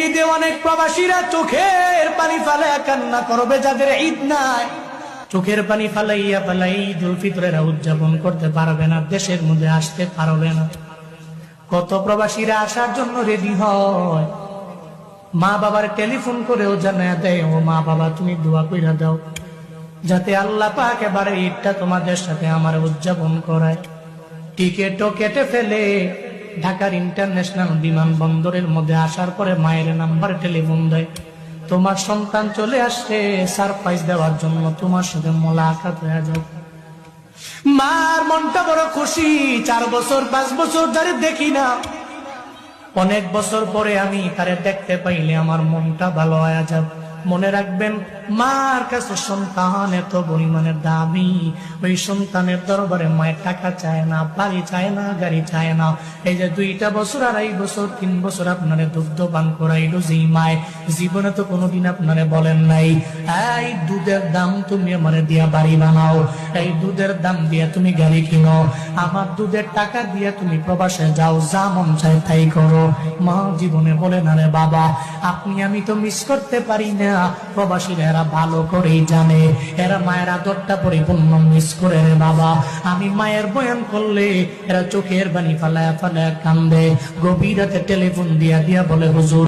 ঈদে অনেক প্রবাসীরা চোখের পানি ফালাইয়া কান্না করবে, যাদের ঈদ নাই চোখের পানি ফালাইয়া ঈদ উল ফিতরেরা উদযাপন করতে পারবে না, দেশের মধ্যে আসতে পারবে না। কত প্রবাসীরা আসার জন্য রেডি হয়, মা বাবার টেলিফোন করেও জানায়া দেয়, ও মা বাবা তুমি দোয়া কইরা দাও যাতে আল্লাহ পাক এবারে ঈদটা তোমাদের সাথে আমার উদযাপন করায়। টিকেটও কেটে ফেলে ঢাকার ইন্টারন্যাশনাল বিমানবন্দরের মধ্যে আসার পরে মায়ের নাম্বার টেলিফোন দেয়, তোমার সন্তান চলে আসছে সারপ্রাইজ দেওয়ার জন্য, তোমার সাথে মোলাকাত হয়ে যাও। মার মনটা বড় খুশি, 4 বছর 5 বছর ধরে দেখি না, অনেক বছর পরে আমি তারে দেখতে পাইলে আমার মনটা ভালো হয়ে যাবে। মনে রাখবেন, মার কাছে সন্তান এত পরিমাণে দামি, ওই সন্তানের দরবারে মায়ের টাকা চায় না, বাড়ি চায় না, গাড়ি চায় না। এই যে 2টা বছর 2.5 বছর 3 বছর আপনারে দুগ্ধ পান করাইলো যেই মায়, জীবনে তো কোনোদিন আপনারে বলেন নাই এই দুধের দাম তুমি আমারে দিয়া বাড়ি বানাও, এই দুধের দাম দিয়া তুমি গাড়ি কিনো, আমার দুধের টাকা দিয়া তুমি প্রবাসে যাও, যা মন চায় তাই করো। মা জীবনে বলে না রে বাবা, আপনি আমি তো মিস করতে পারি না, প্রবাসীরা এরা ভালো করেই জানে, এরা মায়ের আদরটা পরিপূর্ণ মিস করে রে বাবা। আমি মায়ের বয়ান করলে এরা চোখের পানি ফালায়া ফালায়া কান্দে, গভীর রাতে টেলিফোন দিয়া দিয়া বলে হুজুর